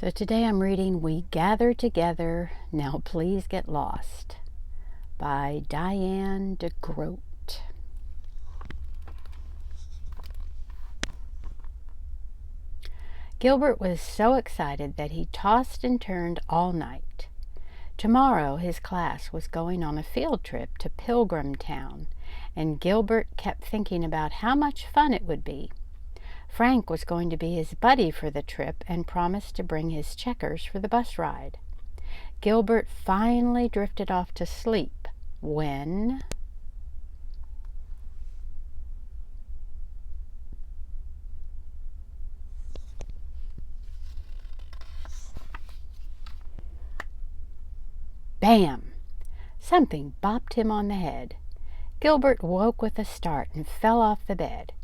So today I'm reading We Gather Together, Now Please Get Lost by Diane deGroat. Gilbert was so excited that he tossed and turned all night. Tomorrow his class was going on a field trip to Pilgrim Town, and Gilbert kept thinking about how much fun it would be. Frank was going to be his buddy for the trip and promised to bring his checkers for the bus ride. Gilbert finally drifted off to sleep when... Bam! Something bopped him on the head. Gilbert woke with a start and fell off the bed.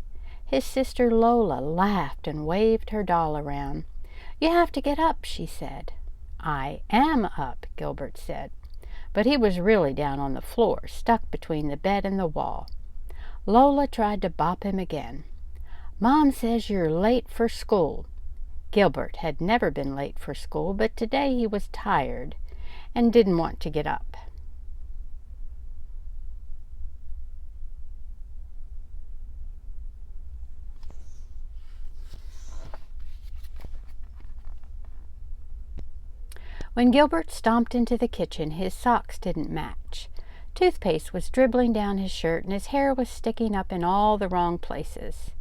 His sister Lola laughed and waved her doll around. "You have to get up," she said. "I am up," Gilbert said. But he was really down on the floor, stuck between the bed and the wall. Lola tried to bop him again. "Mom says you're late for school." Gilbert had never been late for school, but today he was tired and didn't want to get up. When Gilbert stomped into the kitchen, his socks didn't match. Toothpaste was dribbling down his shirt, and his hair was sticking up in all the wrong places.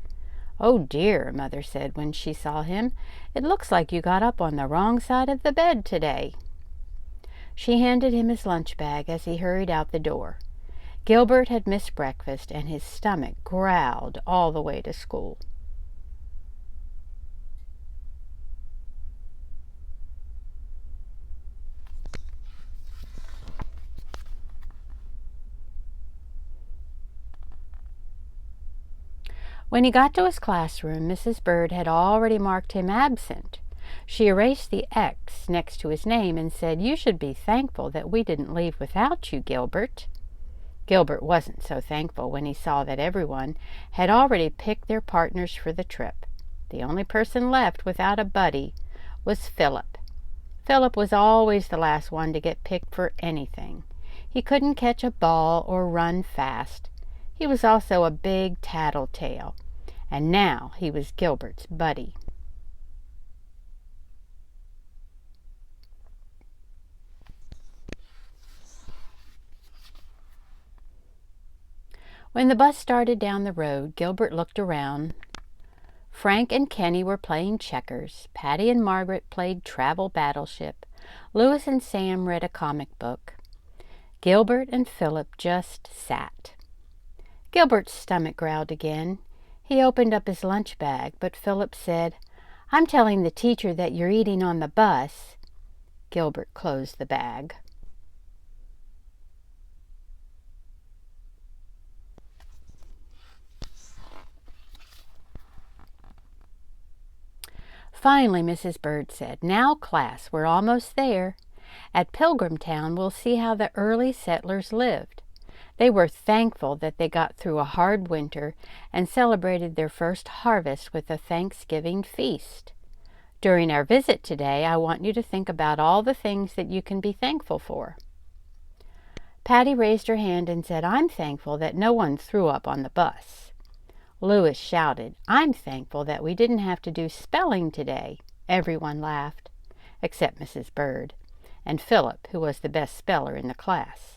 "Oh dear," Mother said when she saw him. "It looks like you got up on the wrong side of the bed today." She handed him his lunch bag as he hurried out the door. Gilbert had missed breakfast, and his stomach growled all the way to school. When he got to his classroom, Mrs. Bird had already marked him absent. She erased the X next to his name and said, "You should be thankful that we didn't leave without you, Gilbert." Gilbert wasn't so thankful when he saw that everyone had already picked their partners for the trip. The only person left without a buddy was Philip. Philip was always the last one to get picked for anything. He couldn't catch a ball or run fast. He was also a big tattletale, and now he was Gilbert's buddy. When the bus started down the road, Gilbert looked around. Frank and Kenny were playing checkers. Patty and Margaret played Travel Battleship. Louis and Sam read a comic book. Gilbert and Philip just sat. Gilbert's stomach growled again. He opened up his lunch bag, but Philip said, "I'm telling the teacher that you're eating on the bus." Gilbert closed the bag. Finally, Mrs. Bird said, "Now, class, we're almost there. At Pilgrim Town, we'll see how the early settlers lived. They were thankful that they got through a hard winter and celebrated their first harvest with a Thanksgiving feast. During our visit today, I want you to think about all the things that you can be thankful for." Patty raised her hand and said, "I'm thankful that no one threw up on the bus." Louis shouted, "I'm thankful that we didn't have to do spelling today." Everyone laughed, except Mrs. Bird and Philip, who was the best speller in the class.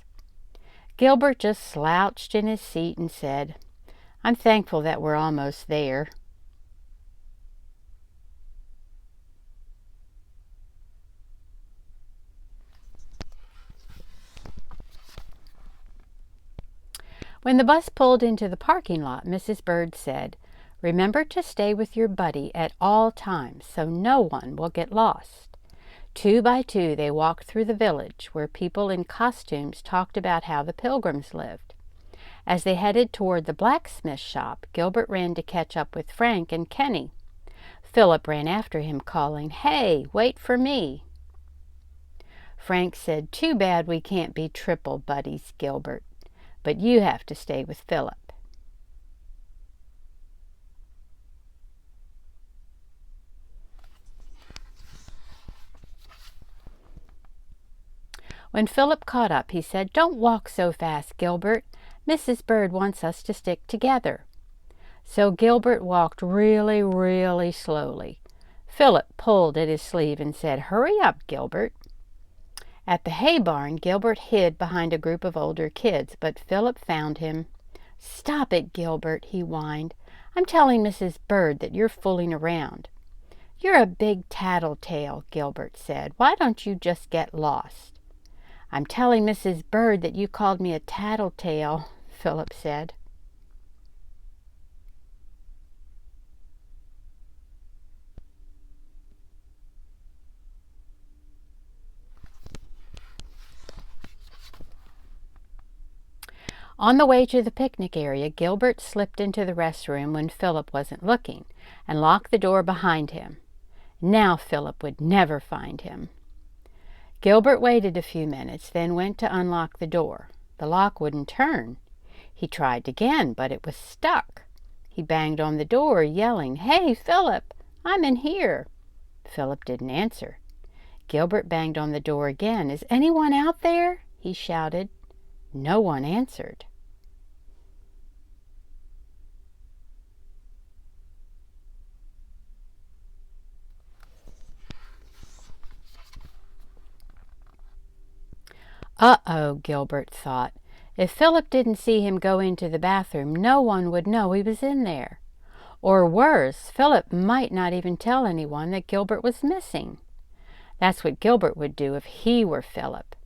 Gilbert just slouched in his seat and said, "I'm thankful that we're almost there." When the bus pulled into the parking lot, Mrs. Bird said, "Remember to stay with your buddy at all times so no one will get lost." 2 by 2 they walked through the village, where people in costumes talked about how the Pilgrims lived. As they headed toward the blacksmith shop, Gilbert ran to catch up with Frank and Kenny. Philip ran after him, calling, "Hey, wait for me." Frank said, "Too bad we can't be triple buddies, Gilbert, but you have to stay with Philip." When Philip caught up, he said, "Don't walk so fast, Gilbert. Mrs. Bird wants us to stick together." So Gilbert walked really, really slowly. Philip pulled at his sleeve and said, "Hurry up, Gilbert." At the hay barn, Gilbert hid behind a group of older kids, but Philip found him. "Stop it, Gilbert," he whined. "I'm telling Mrs. Bird that you're fooling around." "You're a big tattletale," Gilbert said. "Why don't you just get lost?" "I'm telling Mrs. Bird that you called me a tattletale," Philip said. On the way to the picnic area, Gilbert slipped into the restroom when Philip wasn't looking and locked the door behind him. Now Philip would never find him. Gilbert waited a few minutes, then went to unlock the door. The lock wouldn't turn. He tried again, but it was stuck. He banged on the door, yelling, "Hey, Philip, I'm in here." Philip didn't answer. Gilbert banged on the door again. "Is anyone out there?" he shouted. No one answered. Uh-oh, Gilbert thought. If Philip didn't see him go into the bathroom, no one would know he was in there. Or worse, Philip might not even tell anyone that Gilbert was missing. That's what Gilbert would do if he were Philip.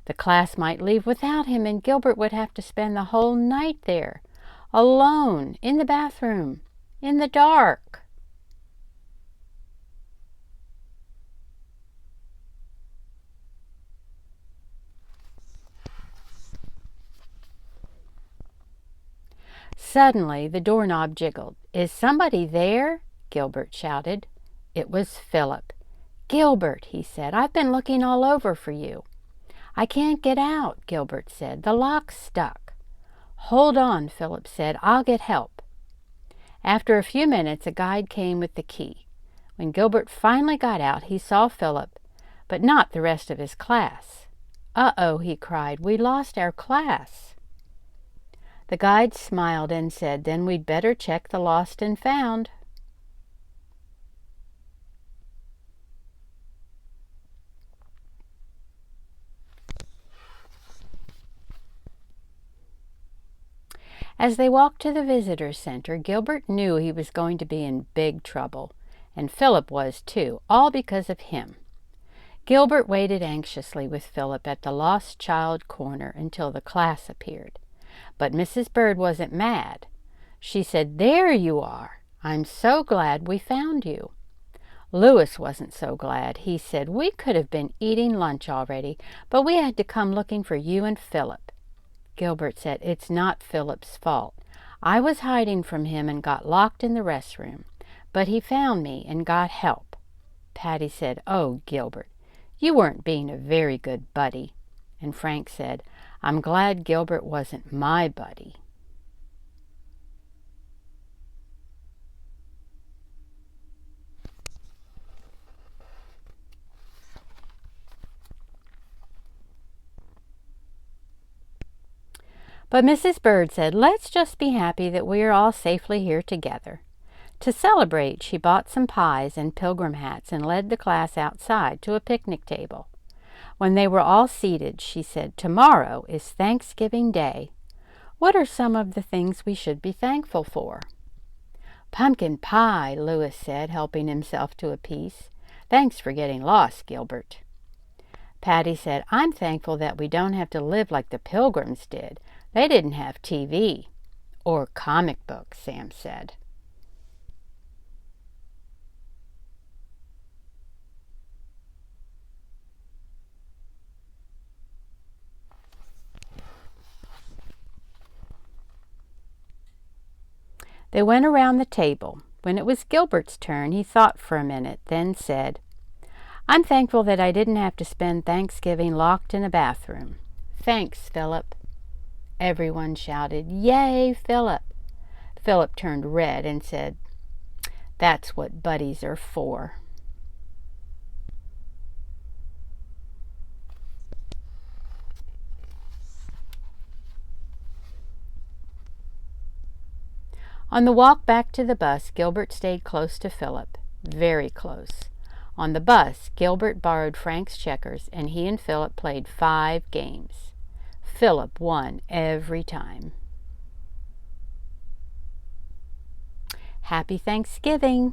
The class might leave without him, and Gilbert would have to spend the whole night there, alone, in the bathroom, in the dark. Suddenly, the doorknob jiggled. "Is somebody there?" Gilbert shouted. It was Philip. "Gilbert," he said, "I've been looking all over for you." "I can't get out," Gilbert said. "The lock's stuck." "Hold on," Philip said. "I'll get help." After a few minutes, a guide came with the key. When Gilbert finally got out, he saw Philip, but not the rest of his class. "Uh-oh," he cried. "We lost our class." The guide smiled and said, "Then we'd better check the lost and found." As they walked to the visitor center, Gilbert knew he was going to be in big trouble, and Philip was too, all because of him. Gilbert waited anxiously with Philip at the lost child corner until the class appeared. But Mrs. Bird wasn't mad. She said, "There you are. I'm so glad we found you." Louis wasn't so glad. He said, "We could have been eating lunch already, but we had to come looking for you and Philip." Gilbert said, "It's not Philip's fault. I was hiding from him and got locked in the restroom, but he found me and got help." Patty said, "Oh, Gilbert, you weren't being a very good buddy." And Frank said, "I'm glad Gilbert wasn't my buddy." But Mrs. Bird said, "Let's just be happy that we are all safely here together." To celebrate, she bought some pies and pilgrim hats and led the class outside to a picnic table. When they were all seated, she said, "Tomorrow is Thanksgiving Day. What are some of the things we should be thankful for?" "Pumpkin pie," Louis said, helping himself to a piece. "Thanks for getting lost, Gilbert." Patty said, "I'm thankful that we don't have to live like the Pilgrims did. They didn't have TV." "Or comic books," Sam said. They went around the table. When it was Gilbert's turn, he thought for a minute, then said, "I'm thankful that I didn't have to spend Thanksgiving locked in a bathroom." "Thanks, Philip." Everyone shouted, "Yay, Philip!" Philip turned red and said, "That's what buddies are for." On the walk back to the bus, Gilbert stayed close to Philip, very close. On the bus, Gilbert borrowed Frank's checkers, and he and Philip played 5 games. Philip won every time. Happy Thanksgiving!